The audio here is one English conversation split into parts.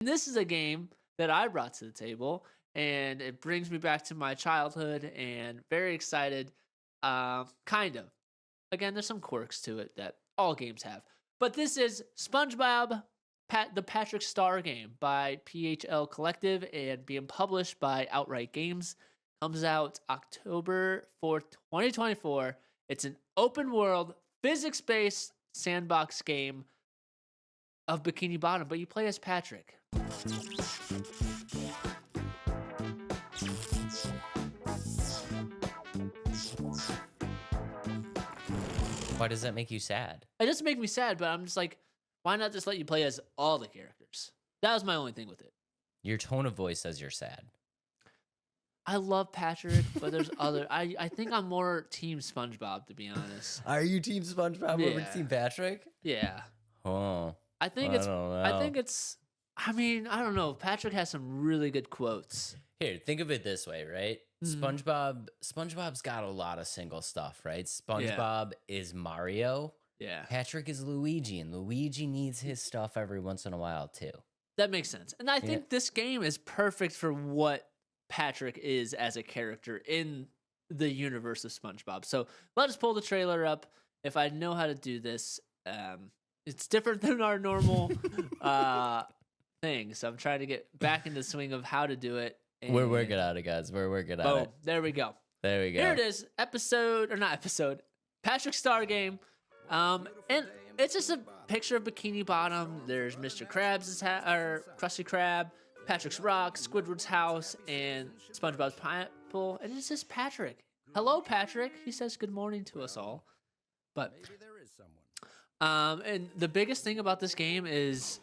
This is a game that I brought to the table, and it brings me back to my childhood, and very excited. Kind of. Again, there's some quirks to it that all games have, but this is SpongeBob, the Patrick Star game by PHL Collective and being published by Outright Games. Comes out October 4th, 2024. It's an open world, physics based sandbox game of Bikini Bottom, but you play as Patrick. Why does that make you sad? It doesn't make me sad, but I'm just like, why not just let you play as all the characters? That was my only thing with it. Your tone of voice says you're sad. I love Patrick, but there's other. I think I'm more Team SpongeBob, to be honest. Are you Team SpongeBob over Team Patrick? Yeah. Oh. I think it's. I mean, I don't know. Patrick has some really good quotes. Here, think of it this way, right? SpongeBob's got a lot of single stuff, right? SpongeBob is Mario. Yeah. Patrick is Luigi, and Luigi needs his stuff every once in a while too. That makes sense. And I think this game is perfect for what Patrick is as a character in the universe of SpongeBob. So let us pull the trailer up. If I know how to do this, it's different than our normal thing. So I'm trying to get back in the swing of how to do it. We're working on it, guys. We're working on it. There we go. There we go. Here it is. Patrick Star game. And it's just a picture of Bikini Bottom. There's Mr. Krabs' or Krusty Krab, Patrick's rock, Squidward's house, and SpongeBob's pineapple. And it's just Patrick. Hello, Patrick. He says good morning to us all. But maybe there is someone. And the biggest thing about this game is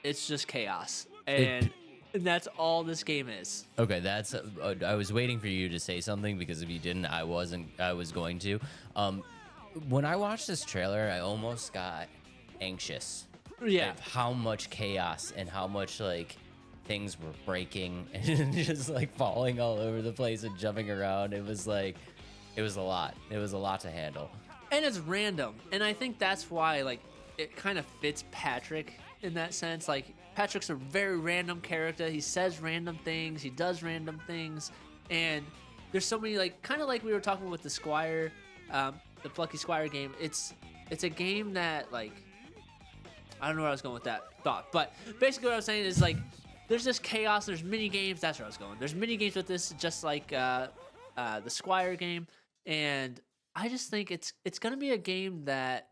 it's just chaos. And that's all this game is. Okay, that's. I was waiting for you to say something because if you didn't, I wasn't. I was going to. When I watched this trailer, I almost got anxious. Yeah. Of how much chaos and how much like things were breaking and just like falling all over the place and jumping around. It was like, it was a lot. It was a lot to handle. And it's random, and I think that's why like it kind of fits Patrick in that sense. Like, Patrick's a very random character. He says random things. He does random things. And there's so many, like, kind of like we were talking with the Squire, the Plucky Squire game. It's a game that, like, I don't know where I was going with that thought. But basically what I was saying is, like, there's this chaos. There's mini games. That's where I was going. There's mini games with this, just like the Squire game. And I just think it's going to be a game that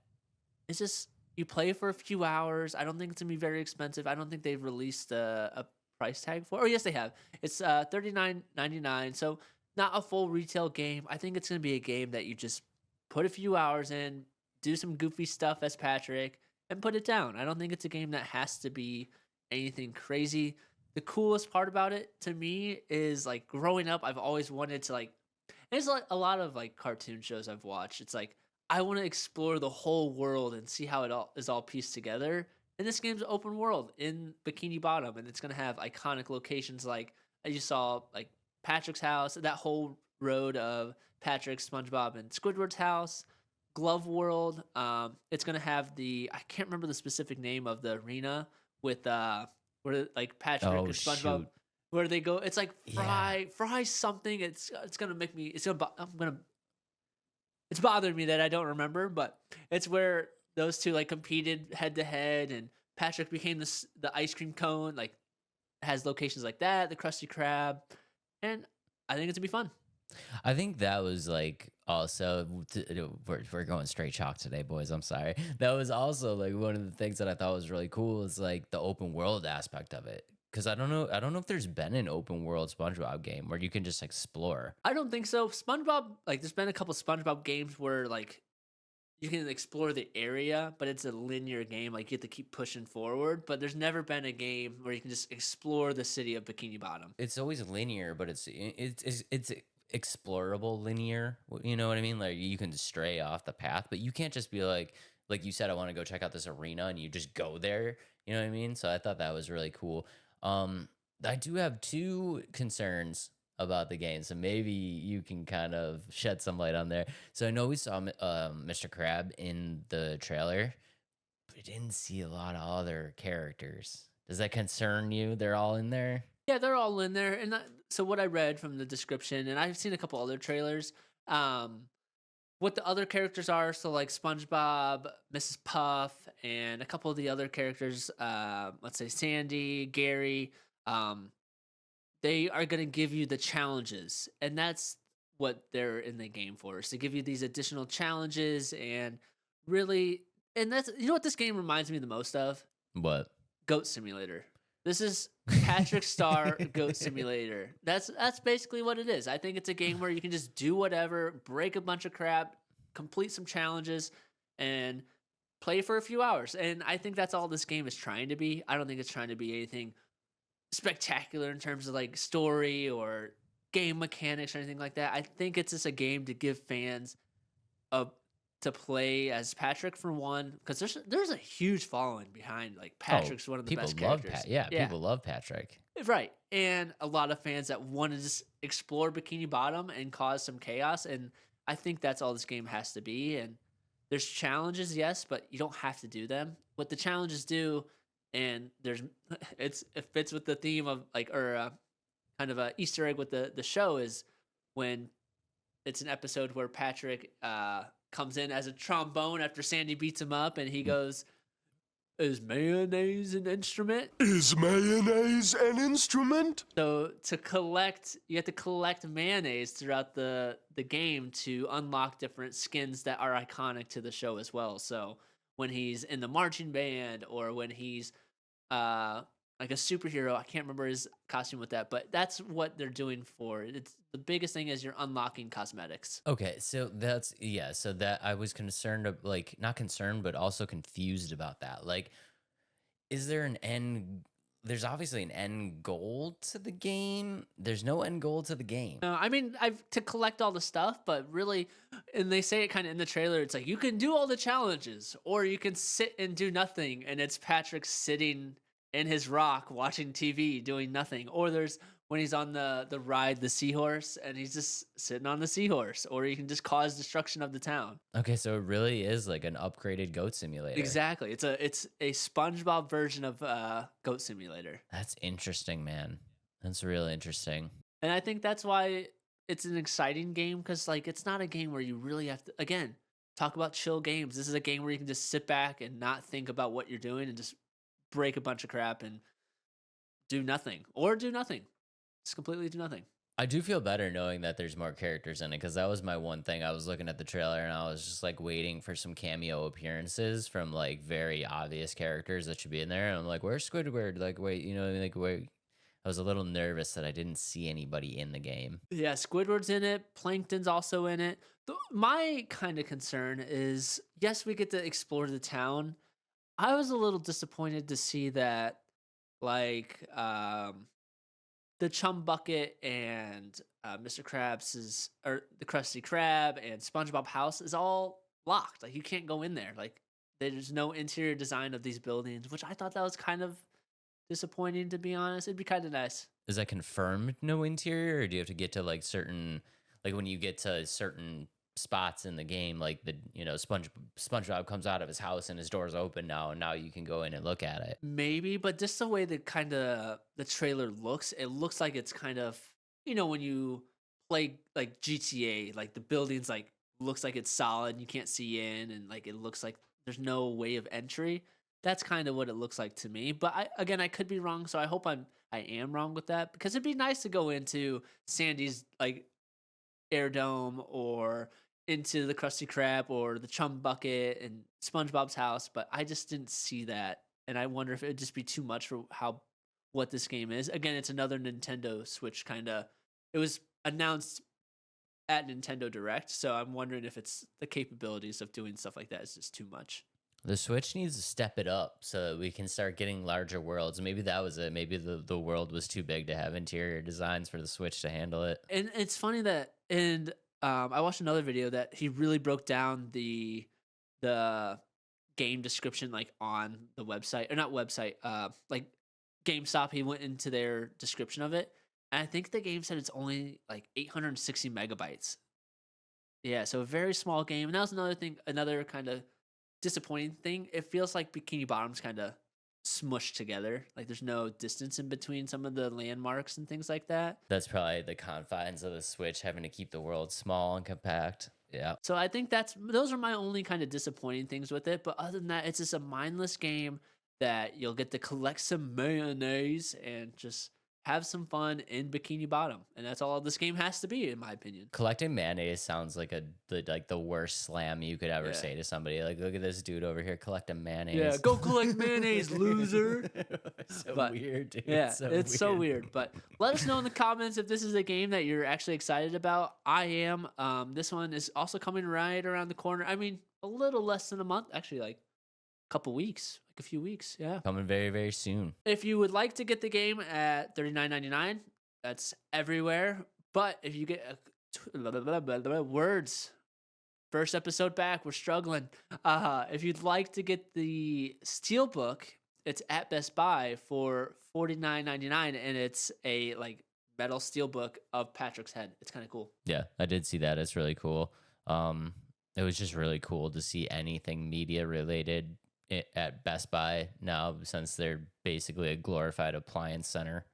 it's just, you play for a few hours. I don't think it's going to be very expensive. I don't think they've released a price tag for it. Oh, yes, they have. It's $39.99, so not a full retail game. I think it's going to be a game that you just put a few hours in, do some goofy stuff as Patrick, and put it down. I don't think it's a game that has to be anything crazy. The coolest part about it, to me, is, like, growing up, I've always wanted to, like, there's like a lot of, like, cartoon shows I've watched. It's like, I want to explore the whole world and see how it all is all pieced together. And this game's open world in Bikini Bottom, and it's gonna have iconic locations like you saw, like Patrick's house, that whole road of Patrick, SpongeBob, and Squidward's house, Glove World. It's gonna have I can't remember the specific name of the arena with where like Patrick and SpongeBob. Shoot. Where they go, it's like fry something. It's gonna make me. It's bothering me that I don't remember, but it's where those two like competed head to head, and Patrick became the ice cream cone. Like, has locations like that, the Krusty Krab, and I think it's gonna be fun. I think that was like also we're going straight chalk today, boys. I'm sorry. That was also like one of the things that I thought was really cool is like the open world aspect of it. Because I don't know if there's been an open world SpongeBob game where you can just explore. I don't think so. SpongeBob, like, there's been a couple SpongeBob games where like you can explore the area, but it's a linear game. Like, you have to keep pushing forward. But there's never been a game where you can just explore the city of Bikini Bottom. It's always linear, but it's explorable linear. You know what I mean? Like, you can stray off the path, but you can't just be like you said, I want to go check out this arena, and you just go there. You know what I mean? So I thought that was really cool. I do have two concerns about the game, so maybe you can kind of shed some light on there. So I know we saw Mr. Krab in the trailer, but we didn't see a lot of other characters. Does that concern you? They're all in there. Yeah, they're all in there. And so what I read from the description, and I've seen a couple other trailers. Um, what the other characters are, so like SpongeBob, Mrs. Puff, and a couple of the other characters, let's say Sandy, Gary, um, they are going to give you the challenges, and that's what they're in the game for, is to give you these additional challenges and really, and that's, you know what this game reminds me the most of? What? Goat Simulator. This is Patrick Star Goat Simulator. That's basically what it is. I think it's a game where you can just do whatever, break a bunch of crap, complete some challenges, and play for a few hours. And I think that's all this game is trying to be. I don't think it's trying to be anything spectacular in terms of like story or game mechanics or anything like that. I think it's just a game to give fans a to play as Patrick for one, because there's a huge following behind like Patrick's one of the People best love characters. Yeah, people love Patrick. Right. And a lot of fans that want to just explore Bikini Bottom and cause some chaos. And I think that's all this game has to be. And there's challenges, yes, but you don't have to do them. What the challenges do, and there's it fits with the theme of like, or kind of a Easter egg with the show, is when it's an episode where Patrick comes in as a trombone after Sandy beats him up, and he goes, "Is mayonnaise an instrument?" Is mayonnaise an instrument? So you have to collect mayonnaise throughout the game to unlock different skins that are iconic to the show as well. So when he's in the marching band, or when he's like a superhero, I can't remember his costume with that, but that's what they're doing for it. It's the biggest thing is you're unlocking cosmetics. Okay, so that's so that I was concerned like not concerned but also confused about that. Like, is there an end? There's obviously an end goal to the game. There's no end goal to the game. I mean, I've to collect all the stuff, but really, and they say it kind of in the trailer, it's like you can do all the challenges, or you can sit and do nothing, and it's Patrick sitting in his rock watching TV doing nothing. Or there's when he's on the ride, the seahorse, and he's just sitting on the seahorse, or you can just cause destruction of the town. Okay, so it really is like an upgraded goat simulator. Exactly. It's a SpongeBob version of Goat Simulator. That's interesting, man. That's really interesting. And I think that's why it's an exciting game, because like it's not a game where you really have to, again, talk about chill games. This is a game where you can just sit back and not think about what you're doing and just break a bunch of crap and do nothing, or do nothing. Just completely do nothing. I do feel better knowing that there's more characters in it, because that was my one thing. I was looking at the trailer and I was just like waiting for some cameo appearances from like very obvious characters that should be in there. And I'm like, where's Squidward? Like, wait, you know, like wait. I was a little nervous that I didn't see anybody in the game. Yeah, Squidward's in it. Plankton's also in it. My kind of concern is, yes, we get to explore the town. I was a little disappointed to see that, like, the Chum Bucket and Mr. Krabs or the Krusty Krab and SpongeBob house is all locked. Like, you can't go in there. Like, there's no interior design of these buildings, which I thought that was kind of disappointing, to be honest. It'd be kind of nice. Is that confirmed no interior, or do you have to get to like certain, like when you get to certain spots in the game, like the, you know, SpongeBob comes out of his house and his door's open now, and now you can go in and look at it? Maybe, but just the way that kind of the trailer looks, it looks like it's kind of, you know, when you play like GTA, like the buildings like looks like it's solid, you can't see in, and like it looks like there's no way of entry. That's kind of what it looks like to me. But I could be wrong, so I hope I am wrong with that, because it'd be nice to go into Sandy's like air dome, or into the Krusty Krab, or the Chum Bucket and SpongeBob's house, but I just didn't see that, and I wonder if it would just be too much for what this game is. Again, it's another Nintendo Switch kind of. It was announced at Nintendo Direct, so I'm wondering if it's the capabilities of doing stuff like that is just too much. The Switch needs to step it up so that we can start getting larger worlds. Maybe that was it. Maybe the world was too big to have interior designs for the Switch to handle it. And it's funny that, and I watched another video that he really broke down the game description like on the website, or not website, like GameStop. He went into their description of it, and I think the game said it's only like 860 megabytes. Yeah, so a very small game. And that was another thing, another kind of disappointing thing. It feels like Bikini Bottom's kind of smushed together. Like there's no distance in between some of the landmarks and things like that. That's probably the confines of the Switch, having to keep the world small and compact. Yeah. So I think those are my only kind of disappointing things with it. But other than that, it's just a mindless game that you'll get to collect some mayonnaise and just have some fun in Bikini Bottom. And that's all this game has to be, in my opinion. Collecting mayonnaise sounds like the worst slam you could ever say to somebody. Like, look at this dude over here collecting mayonnaise. Yeah, go collect mayonnaise, loser. So But, weird, dude. Yeah, it's so weird. But let us know in the comments if this is a game that you're actually excited about. I am. This one is also coming right around the corner. I mean, a little less than a month. Actually, like a couple weeks, like a few weeks. Yeah. Coming very, very soon. If you would like to get the game at $39.99, that's everywhere. But if you get words, first episode back, we're struggling. If you'd like to get the Steelbook, it's at Best Buy for $49.99, and it's a like metal Steelbook of Patrick's head. It's kind of cool. Yeah, I did see that. It's really cool. It was just really cool to see anything media related at Best Buy now, since they're basically a glorified appliance center.